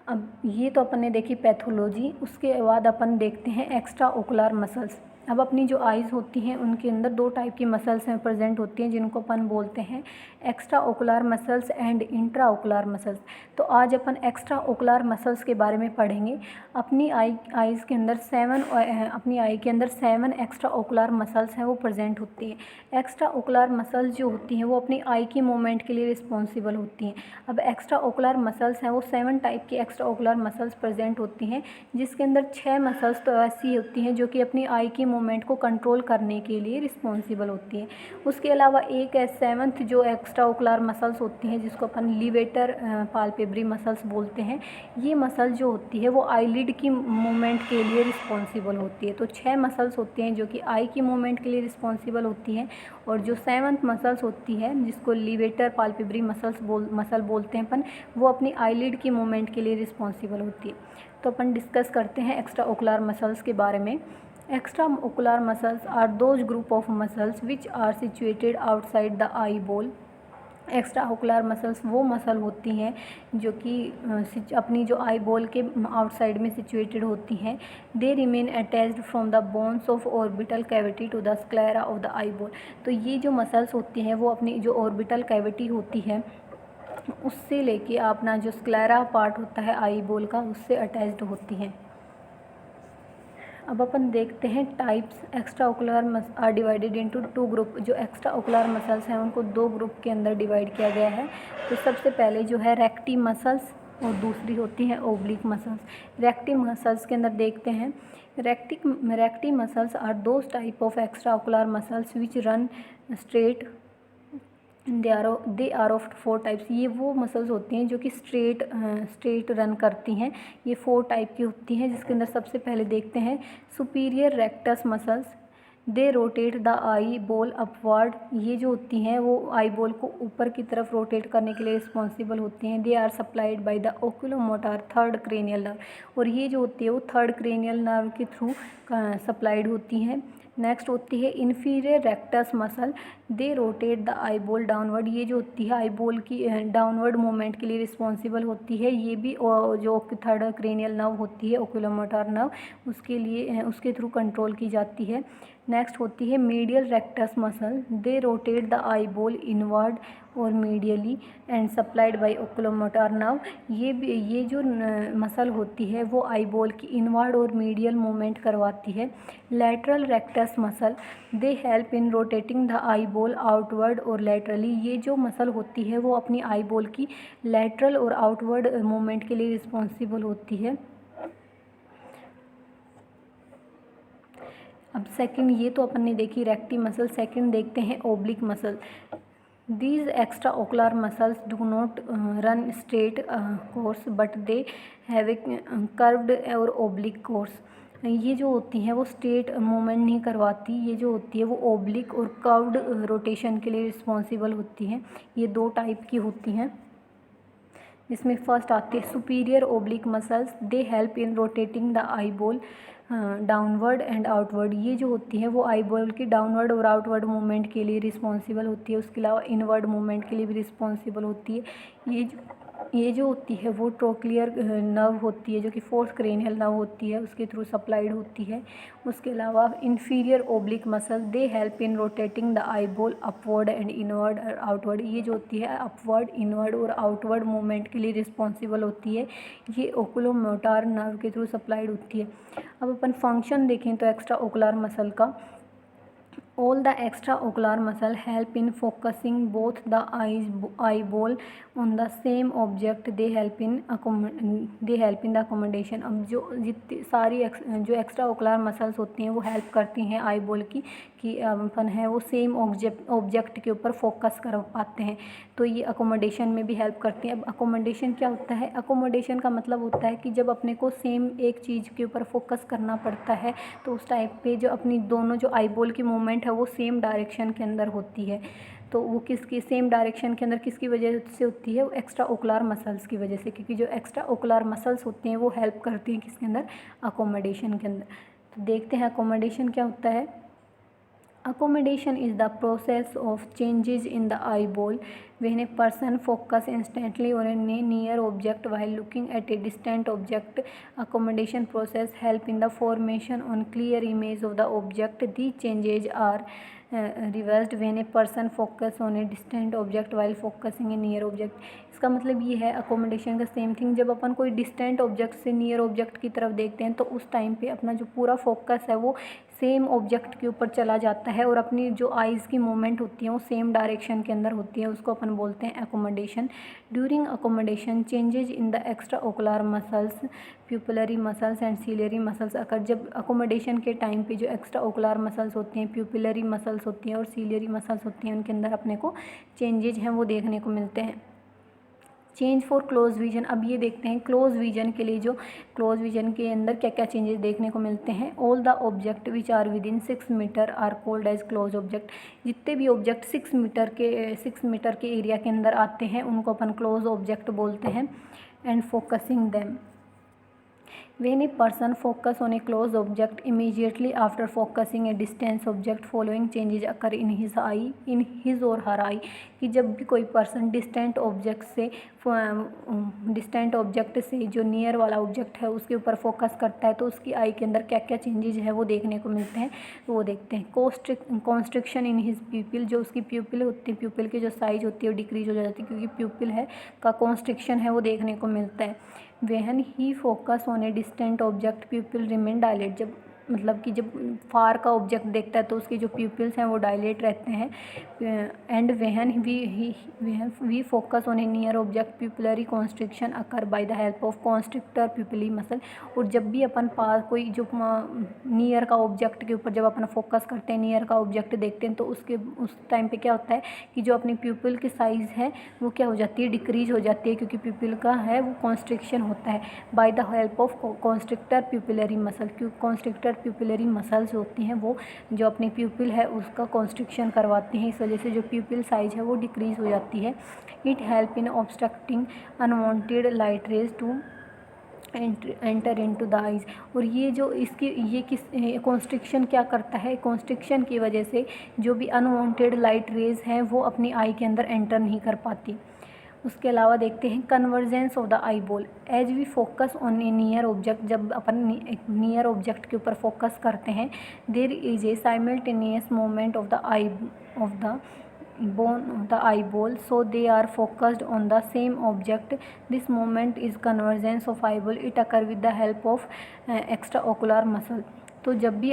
अब ये तो अपन ने देखी पैथोलॉजी, उसके बाद अपन देखते हैं एक्स्ट्रा ओकुलर मसल्स। अब अपनी जो आइज़ होती हैं उनके अंदर दो टाइप की मसल्स हैं प्रेजेंट होती हैं, जिनको अपन बोलते हैं extra ocular muscles and intra ocular muscles. तो आज अपन एक्स्ट्रा ओकुलर मसल्स के बारे में पढ़ेंगे। अपनी आइज़ के अंदर अपनी आई के अंदर 7 एक्स्ट्रा ओकुलर मसल्स हैं वो प्रेजेंट होती हैं। एक्स्ट्रा ओकुलर मसल्स जो होती हैं वो अपनी आई की मूवमेंट के लिए रिस्पॉन्सिबल होती हैं। अब एक्स्ट्रा ओकुलर मसल्स हैं वो 7 टाइप की एक्स्ट्रा ओकुलर मसल्स प्रेजेंट होती हैं, जिसके अंदर 6 मसल्स तो ऐसी होती हैं जो कि अपनी आई की मूवमेंट को कंट्रोल करने के लिए रिस्पॉन्सिबल होती हैं। उसके अलावा एक है 7th जो एक्स्ट्रा ओकुलर मसल्स होती हैं, जिसको अपन लिवेटर पाल्पेब्री मसल्स बोलते हैं। ये मसल जो होती है वो आईलिड की मूवमेंट के लिए रिस्पॉन्सिबल होती है। तो 6 मसल्स होती हैं जो कि आई की मूवमेंट के लिए रिस्पॉन्सिबल होती हैं, और जो 7th मसल्स होती है जिसको लिवेटर पाल्पेब्री मसल बोलते हैं अपन, वो अपनी आईलिड की मूवमेंट के लिए रिस्पॉन्सिबल होती है। तो अपन डिस्कस करते हैं एक्स्ट्रा ओकुलर मसल्स के बारे में। Extra ocular muscles are those group of muscles which are situated outside the eye ball. Extra ocular muscles वो मसल होती हैं जो कि अपनी जो आई बॉल के आउटसाइड में सिचुएटेड होती हैं। They remain attached from the bones of orbital cavity to the sclera of the eye ball. तो ये जो मसल्स होती हैं वो अपनी जो ऑर्बिटल कैविटी होती है उससे लेके अपना जो स्क्लेरा पार्ट होता है आई बॉल का, उससे अटैच्ड होती हैं। अब अपन देखते हैं types. Extra ocular are divided into 2 group. जो एक्स्ट्रा ओकुलर मसल्स हैं उनको 2 ग्रुप के अंदर डिवाइड किया गया है। तो सबसे पहले जो है रेक्टी मसल्स और दूसरी होती है ओब्लिक मसल्स। रेक्टी मसल्स के अंदर देखते हैं, recti muscles are those type of extra ocular muscles which run straight. They are of 4 types. ये वो मसल्स होती हैं जो कि स्ट्रेट रन करती हैं। ये 4 टाइप की होती हैं, जिसके अंदर सबसे पहले देखते हैं superior rectus muscles. They rotate the eye ball upward. ये जो होती हैं वो आई बॉल को ऊपर की तरफ रोटेट करने के लिए रिस्पॉन्सिबल होती हैं। They are supplied by the oculomotor third cranial nerve. और ये जो होती है वो थर्ड क्रेनियल नर्व के थ्रू सप्लाइड होती हैं। नेक्स्ट होती है inferior rectus muscle. They rotate the eye ball downward. ये जो होती है आई बॉल की डाउनवर्ड मूवमेंट के लिए रिस्पॉन्सिबल होती है। ये भी जो थर्ड क्रेनियल नर्व होती है ओक्यूलोमोटर नर्व, उसके लिए उसके थ्रू कंट्रोल की जाती है। नेक्स्ट होती है medial rectus muscle. They rotate the eye ball inward और medially and supplied by oculomotor nerve. ये जो मसल होती है वो आई बॉल की इनवर्ड और मीडियल मूवमेंट करवाती है। Lateral rectus muscle. They help in rotating the eye ball outward और लैटरली। ये जो मसल होती है वो अपनी आई बॉल की लैटरल और आउटवर्ड मूवमेंट के लिए रिस्पॉन्सिबल होती है। अब सेकंड, ये तो अपन ने देखी रेक्टी मसल। सेकंड देखते हैं oblique muscle. These extra ocular muscles do not run straight course but they have a curved और ओब्लिक कोर्स। ये जो होती हैं वो स्ट्रेट मूवमेंट नहीं करवाती। ये जो होती है वो ओब्लिक और कर्व्ड रोटेशन के लिए रिस्पॉन्सिबल होती हैं। ये 2 टाइप की होती हैं। इसमें फर्स्ट आती है superior oblique muscles. They help in rotating the eye ball downward and outward. ये जो होती है वो आई बॉल की डाउनवर्ड और आउटवर्ड मूवमेंट के लिए रिस्पॉन्सिबल होती है। उसके अलावा इनवर्ड मूवमेंट के लिए भी रिस्पॉन्सिबल होती है। ये जो होती है वो ट्रोक्लियर नर्व होती है जो कि फोर्थ क्रेनियल नर्व होती है, उसके थ्रू सप्लाइड होती है। उसके अलावा inferior oblique muscle. They help in rotating the eye ball upward and inward और आउटवर्ड। ये जो होती है अपवर्ड, इनवर्ड और आउटवर्ड मूवमेंट के लिए रिस्पॉन्सिबल होती है। ये ओकुलोमोटर नर्व के थ्रू सप्लाइड होती है। अब अपन फंक्शन देखें तो एक्स्ट्रा ओकुलर मसल का, all the extra ocular muscle help in focusing both the eyeball on the same object. they help in the accommodation। अब जो जितनी सारी जो एक्स्ट्रा ओकुलर मसल्स होती हैं वो हेल्प करती हैं आई बॉल की कि अपन है वो सेम ऑब्जेक्ट के ऊपर फोकस कर पाते हैं। तो ये अकोमोडेशन में भी हेल्प करती हैं। अब अकोमोडेशन क्या होता है? अकोमोडेशन का मतलब होता है कि जब अपने को सेम एक चीज़ के ऊपर फोकस करना पड़ता है तो उस टाइप पे जो अपनी दोनों जो आई बॉल की मूवमेंट है वो सेम डायरेक्शन के अंदर होती है। तो वो किसकी सेम डायरेक्शन के अंदर किसकी वजह से होती है? वो एक्स्ट्रा ओकुलर मसल्स की वजह से, क्योंकि जो एक्स्ट्रा ओकुलर मसल्स होती हैं वो हेल्प करती हैं किसके अंदर? अकोमोडेशन के अंदर। तो देखते हैं अकोमोडेशन क्या होता है। Accommodation is the process of changes in the eyeball when a person focuses instantly on a near object while looking at a distant object. Accommodation process help in the formation on clear image of the object. These changes are reversed when a person focus on a distant object while focusing a near object. इसका मतलब ये है accommodation का same thing, जब अपन कोई distant object से near object की तरफ देखते हैं तो उस टाइम पे अपना जो पूरा फोकस है वो सेम ऑब्जेक्ट के ऊपर चला जाता है और अपनी जो आइज़ की मूवमेंट होती है वो सेम डायरेक्शन के अंदर होती है, उसको अपन बोलते हैं accommodation. During accommodation changes in the extra ocular muscles, pupillary muscles and ciliary muscles occur. जब अकोमोडेशन के टाइम पे जो एक्स्ट्रा ओकुलर मसल्स होती हैं, प्यूपिलरी मसल्स होती हैं और सीलियरी मसल्स होती हैं, उनके अंदर अपने को चेंजेज हैं वो देखने को मिलते हैं. Change for close vision. अब ये देखते हैं क्लोज विजन के लिए, जो क्लोज विजन के अंदर क्या क्या चेंजेस देखने को मिलते हैं. All the object which are within 6 metre are called as close object. जितने भी ऑब्जेक्ट 6 मीटर के एरिया के अंदर आते हैं उनको अपन क्लोज ऑब्जेक्ट बोलते हैं. And focusing them. When a person focus on a close object, immediately after focusing a distance object, following changes occur in his or her eye. कि जब भी कोई पर्सन डिस्टेंट ऑब्जेक्ट से जो नियर वाला object है उसके ऊपर फोकस करता है तो उसकी आई के अंदर क्या क्या चेंजेज है वो देखने को मिलते हैं, वो देखते हैं. Constriction in his प्यूपिल. जो उसकी प्यूपिल होती है, प्यूपिल की जो साइज होती है वो डिक्रीज हो जाती है क्योंकि प्यूपिल है का कॉन्स्ट्रिक्शन है वो देखने को मिलता है. When he focus on a distant object, pupil remain dilate. जब मतलब कि जब फार का ऑब्जेक्ट देखता है तो उसके जो प्यूपिल्स हैं वो डायलेट रहते हैं. And when we focus on a near object, pupillary constriction occur by the help of constrictor pupillae muscle. और जब भी अपन पास कोई जो नियर का ऑब्जेक्ट के ऊपर जब अपन फोकस करते हैं, नियर का ऑब्जेक्ट देखते हैं तो उस टाइम पे क्या होता है कि जो अपनी प्यूपिल की साइज़ है वो क्या हो जाती है, डिक्रीज हो जाती है क्योंकि प्यूपिल का है वो कॉन्स्ट्रिक्शन होता है bye the help of constrictor pupillary muscle. क्योंकि कॉन्स्ट्रिक्टर प्यूपिलरी मसल्स होती हैं वो जो अपनी प्यूपिल है उसका कॉन्स्ट्रिक्शन करवाती हैं, इस वजह से जो प्यूपिल साइज है वो डिक्रीज हो जाती है. It help in obstructing unwanted light rays to enter into the eyes. और ये जो इसकी कॉन्स्ट्रिक्शन क्या करता है, कॉन्स्ट्रिक्शन की वजह से जो भी अनवांटेड लाइट रेज हैं वो अपनी आई के अंदर एंटर नहीं कर पाती. उसके अलावा देखते हैं convergence of the eye ball. As we focus on a near object, जब अपन नियर ऑब्जेक्ट के ऊपर फोकस करते हैं, there is a simultaneous movement of the eyeball, so they are focused on the same object. This movement is convergence of eyeball. It occur with the help of extraocular muscle. तो जब भी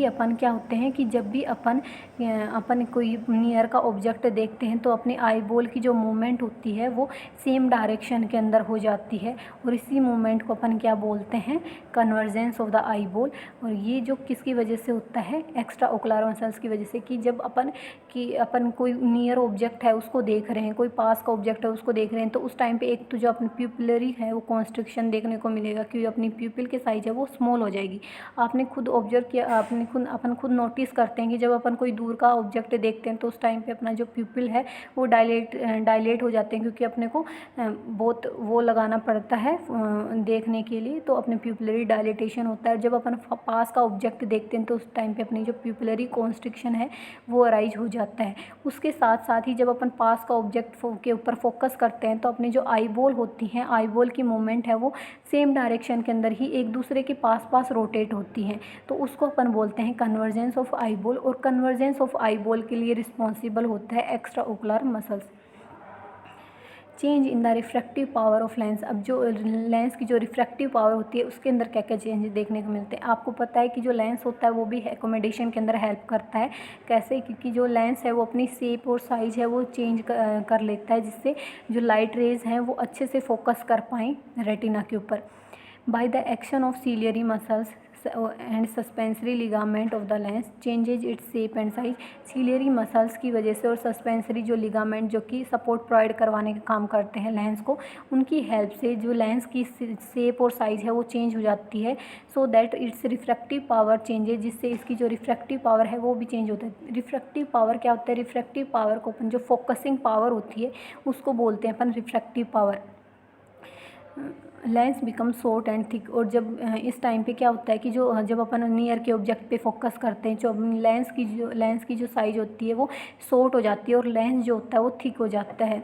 अपन क्या होते हैं कि जब भी अपन कोई नियर का ऑब्जेक्ट देखते हैं तो अपने आई बॉल की जो मूवमेंट होती है वो सेम डायरेक्शन के अंदर हो जाती है और इसी मूवमेंट को अपन क्या बोलते हैं, convergence of the eye ball. और ये जो किसकी वजह से होता है, एक्स्ट्रा ओकुलर मसल्स की वजह से. कि जब अपन कोई नियर ऑब्जेक्ट है उसको देख रहे हैं, कोई पास का ऑब्जेक्ट है उसको देख रहे हैं तो उस टाइम पे एक तो जो अपनी प्यूपिलरी है वो कॉन्स्ट्रिक्शन देखने को मिलेगा क्योंकि अपनी प्यूपिल के साइज है वो स्मॉल हो जाएगी. आपने खुद ऑब्जर्व किया, अपन खुद नोटिस करते हैं कि जब अपन कोई दूर का ऑब्जेक्ट देखते हैं तो उस टाइम पे अपना जो प्यूपिल है वो डायलेट हो जाते हैं क्योंकि अपने को बहुत वो लगाना पड़ता है देखने के लिए, तो अपने प्यूपिलरी डायलेटेशन होता है. जब अपन पास का ऑब्जेक्ट देखते हैं तो उस टाइम पे अपनी जो प्यूपिलरी कॉन्स्ट्रिक्शन है वो अराइज हो जाता है. उसके साथ साथ ही जब अपन पास का ऑब्जेक्ट के ऊपर फोकस करते हैं तो अपनी जो आई बॉल होती हैं, आई बॉल की मूवमेंट है वो सेम डायरेक्शन के अंदर ही एक दूसरे के पास रोटेट होती हैं, तो उसको अपन बोलते हैं कन्वर्जेंस ऑफ आई बॉल. और कन्वर्जेंस ऑफ आई बॉल के लिए रिस्पॉन्सिबल होता है extra ocular muscles. Change in the refractive power of lens. अब जो लेंस की जो रिफ्रैक्टिव पावर होती है उसके अंदर क्या क्या चेंजेस देखने को मिलते हैं. आपको पता है कि जो लेंस होता है वो भी एकोमोडेशन के अंदर हेल्प करता है. कैसे, क्योंकि जो लेंस है वो अपनी शेप और साइज़ है वो चेंज कर लेता है जिससे जो लाइट रेज हैं वो अच्छे से फोकस कर पाएँ रेटिना के ऊपर. By the action of ciliary muscles and suspensory ligament of the lens changes its shape and size. Ciliary muscles की वजह से और सस्पेंसरी जो लिगामेंट जो कि सपोर्ट प्रोवाइड करवाने का काम करते हैं लेंस को, उनकी हेल्प से जो लेंस की शेप और साइज़ है वो चेंज हो जाती है. So that it's refractive power changes, जिससे इसकी जो रिफ्रैक्टिव पावर है वो भी चेंज होता है. रिफ्रैक्टिव पावर क्या होता है, रिफ्रैक्टिव पावर को अपन जो फोकसिंग पावर होती है उसको बोलते हैं अपन refractive power. Lens become short and thick. और जब इस टाइम पे क्या होता है कि जो जब अपन नियर के ऑब्जेक्ट पे फोकस करते हैं, जो लेंस की जो साइज होती है वो शॉर्ट हो जाती है और लेंस जो होता है वो थिक हो जाता है।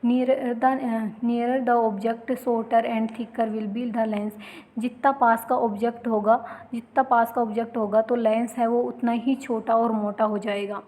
Nearer the object shorter and thicker will be the lens. जितना पास का ऑब्जेक्ट होगा तो लेंस है वो उतना ही छोटा और मोटा हो जाएगा।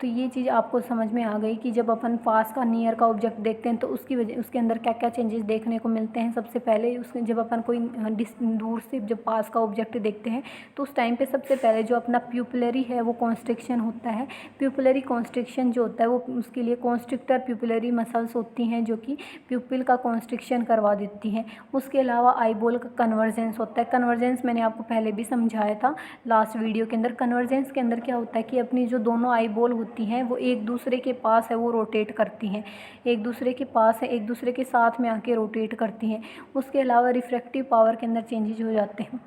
तो ये चीज़ आपको समझ में आ गई कि जब अपन पास का नियर का ऑब्जेक्ट देखते हैं तो उसके अंदर क्या क्या चेंजेस देखने को मिलते हैं। सबसे पहले उसमें जब अपन कोई दूर से जब पास का ऑब्जेक्ट देखते हैं तो उस टाइम पे सबसे पहले जो अपना प्यूपिलरी है वो कॉन्स्ट्रिक्शन होता है। प्यूपिलरी कॉन्स्ट्रिक्शन जो होता है वो उसके लिए कॉन्स्ट्रिक्टर प्यूपिलरी मसल्स होती हैं जो कि प्यूपिल का कॉन्स्ट्रिक्शन करवा देती हैं। उसके अलावा आईबॉल का कन्वर्जेंस होता है। कन्वर्जेंस मैंने आपको पहले भी समझाया था लास्ट वीडियो के अंदर। कन्वर्जेंस के अंदर क्या होता है कि अपनी जो दोनों आईबॉल होती हैं वो एक दूसरे के पास है वो रोटेट करती हैं, एक दूसरे के पास है, एक दूसरे के साथ में आके रोटेट करती हैं। उसके अलावा रिफ्रैक्टिव पावर के अंदर चेंजेस हो जाते हैं।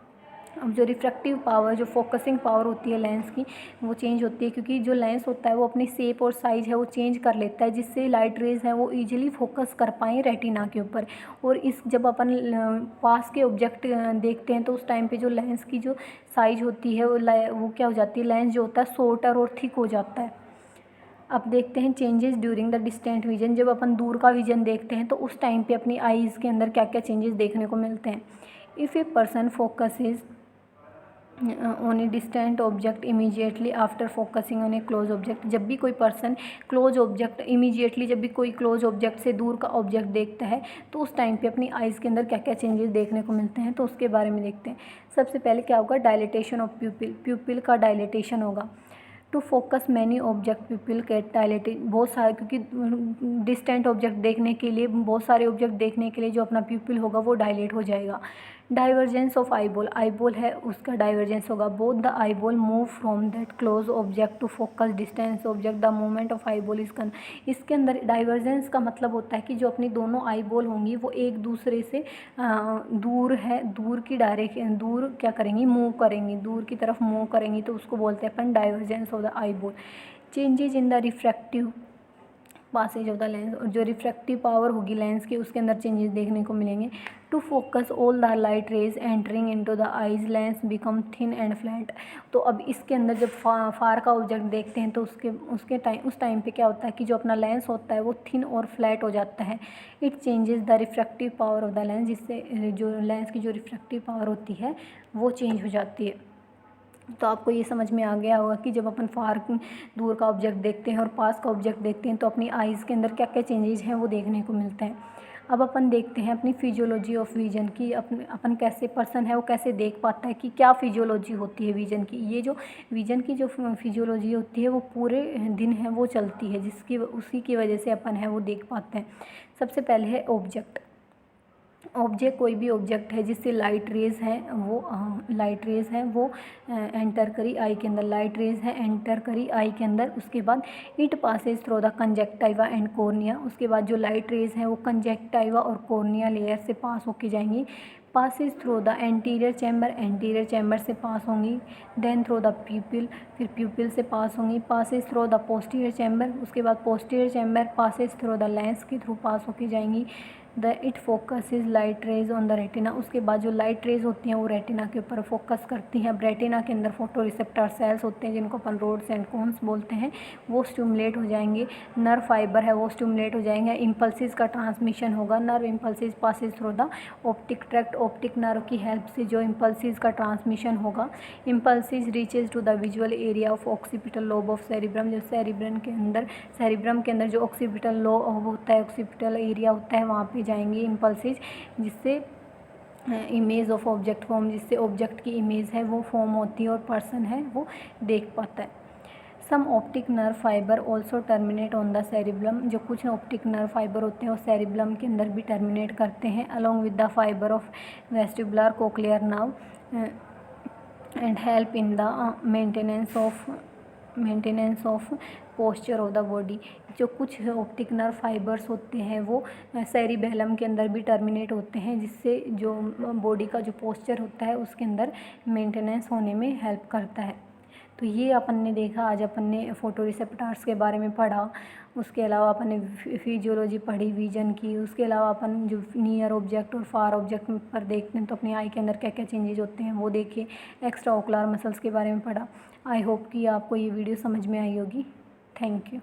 अब जो रिफ्रैक्टिव पावर, जो फोकसिंग पावर होती है लेंस की, वो चेंज होती है क्योंकि जो लेंस होता है वो अपनी शेप और साइज़ है वो चेंज कर लेता है, जिससे लाइट रेज़ हैं वो इजीली फोकस कर पाएँ रेटिना के ऊपर। और जब अपन पास के ऑब्जेक्ट देखते हैं तो उस टाइम पे जो लेंस की जो साइज होती है वो क्या हो जाती है, लेंस जो होता है शॉर्टर और थिक हो जाता है। अब देखते हैं changes during the distant vision. जब अपन दूर का विजन देखते हैं तो उस टाइम पे अपनी आईज़ के अंदर क्या क्या चेंजेस देखने को मिलते हैं। If a person focuses on a distant object immediately after focusing on A close object. जब भी कोई पर्सन क्लोज ऑब्जेक्ट इमीडिएटली जब भी कोई क्लोज ऑब्जेक्ट से दूर का ऑब्जेक्ट देखता है तो उस टाइम पे अपनी आइज़ के अंदर क्या क्या चेंजेस देखने को मिलते हैं, तो उसके बारे में देखते हैं। सबसे पहले क्या होगा, डायलिटेशन ऑफ प्यूपिल का डायलिटेशन होगा। To focus many object pupil get dilated. बहुत सारे, क्योंकि डिस्टेंट ऑब्जेक्ट देखने के लिए, बहुत सारे ऑब्जेक्ट देखने के लिए जो अपना प्यूपिल होगा वो डायलेट हो जाएगा। डाइवर्जेंस ऑफ आईबॉल है उसका डाइवर्जेंस होगा। Both the eyeball move from that close object to focus distance object the movement of eyeball is कन। इसके अंदर डाइवर्जेंस का मतलब होता है कि जो अपनी दोनों आईबॉल होंगी वो एक दूसरे से दूर की डायरेक्शन, दूर क्या करेंगी, मूव करेंगी, दूर की तरफ मूव करेंगी, तो उसको बोलते हैं अपन divergence of the eyeball. Changes in the refractive passages of the lens. और जो रिफ्रैक्टिव पावर होगी लेंस की उसके अंदर चेंजेस देखने को मिलेंगे। To focus all the light rays entering into the eyes lens become thin and flat. तो अब इसके अंदर जब फार का ऑब्जेक्ट देखते हैं तो उस टाइम पे क्या होता है कि जो अपना लेंस होता है वो थिन और फ्लैट हो जाता है। It changes the refractive power of the lens, जिससे जो लेंस की जो रिफ्रैक्टिव पावर होती है वो चेंज हो जाती है। तो आपको ये समझ में आ गया होगा कि जब अपन दूर का ऑब्जेक्ट देखते हैं और पास का ऑब्जेक्ट देखते हैं तो अपनी आइज़ के अंदर क्या क्या चेंजेस हैं वो देखने को मिलते हैं। अब अपन देखते हैं अपनी फिजियोलॉजी ऑफ विजन की। अपन कैसे पर्सन है वो कैसे देख पाता है, कि क्या फिजियोलॉजी होती है विजन की। ये जो विजन की जो फिजियोलॉजी होती है वो पूरे दिन है वो चलती है, उसी की वजह से अपन है वो देख पाते हैं। सबसे पहले है ऑब्जेक्ट। कोई भी ऑब्जेक्ट है जिससे लाइट रेज़ हैं वो एंटर करी आई के अंदर, लाइट रेज़ है एंटर करी आई के अंदर। उसके बाद it Passage through the conjunctiva and cornea. उसके बाद जो लाइट रेज़ हैं वो कंजक्टाइवा और कॉर्निया लेयर से पास होके जाएंगी। Passage through the anterior chamber से पास होंगी। देन थ्रू द प्यूपिल, फिर प्यूपिल से पास होंगी। Passage through the posterior chamber, उसके बाद posterior chamber Passage through the lens के थ्रू पास होके जाएंगी। It focuses light rays on the retina. उसके बाद जो लाइट रेज होती हैं वो रेटिना के ऊपर फोकस करती हैं। अब रेटिना के अंदर फोटो रिसेप्टर सेल्स होते हैं जिनको अपन रोड्स एंड कोन्स बोलते हैं, वो स्टिमुलेट हो जाएंगे। नर्व फाइबर है वो स्टिमुलेट हो जाएंगे। इम्पल्सिस का ट्रांसमिशन होगा। Nerve impulses passes through the optic tract. Optic nerve की हेल्प से जो इम्पल्सिस का ट्रांसमिशन होगा। Impulses reaches to the visual area of occipital lobe of cerebrum. जो सेरिब्रम के अंदर जो ऑक्सीपिटल लोब होता है, ऑक्सीपिटल एरिया होता है, वहाँ पे जाएंगे इम्पल्सिस, जिससे इमेज ऑफ ऑब्जेक्ट फॉर्म, जिससे ऑब्जेक्ट की इमेज है वो फॉर्म होती है और पर्सन है वो देख पाता है। Some optic nerve fibre also terminate on the cerebellum. जो कुछ ऑप्टिक नर्व फाइबर होते हैं वो सेरिब्लम के अंदर भी टर्मिनेट करते हैं along with the fibre of vestibular cochlear nerve and help in the maintenance of posture of the body. जो कुछ ऑप्टिक नर्व फाइबर्स होते हैं वो सेरिबेलम के अंदर भी टर्मिनेट होते हैं, जिससे जो बॉडी का जो पोस्चर होता है उसके अंदर मेंटेनेंस होने में हेल्प करता है। तो ये अपन ने देखा, आज अपन ने फोटो रिसेप्टर्स के बारे में पढ़ा। उसके अलावा अपन ने फिजियोलॉजी पढ़ी विजन की। उसके अलावा अपन जो नियर ऑब्जेक्ट और फार ऑब्जेक्ट पर देखते हैं तो अपनी आई के अंदर क्या क्या चेंजेज होते हैं वो देखे। एक्स्ट्रा ओकुलर मसल्स के बारे में पढ़ा। आई होप कि आपको ये वीडियो समझ में आई होगी। Thank you.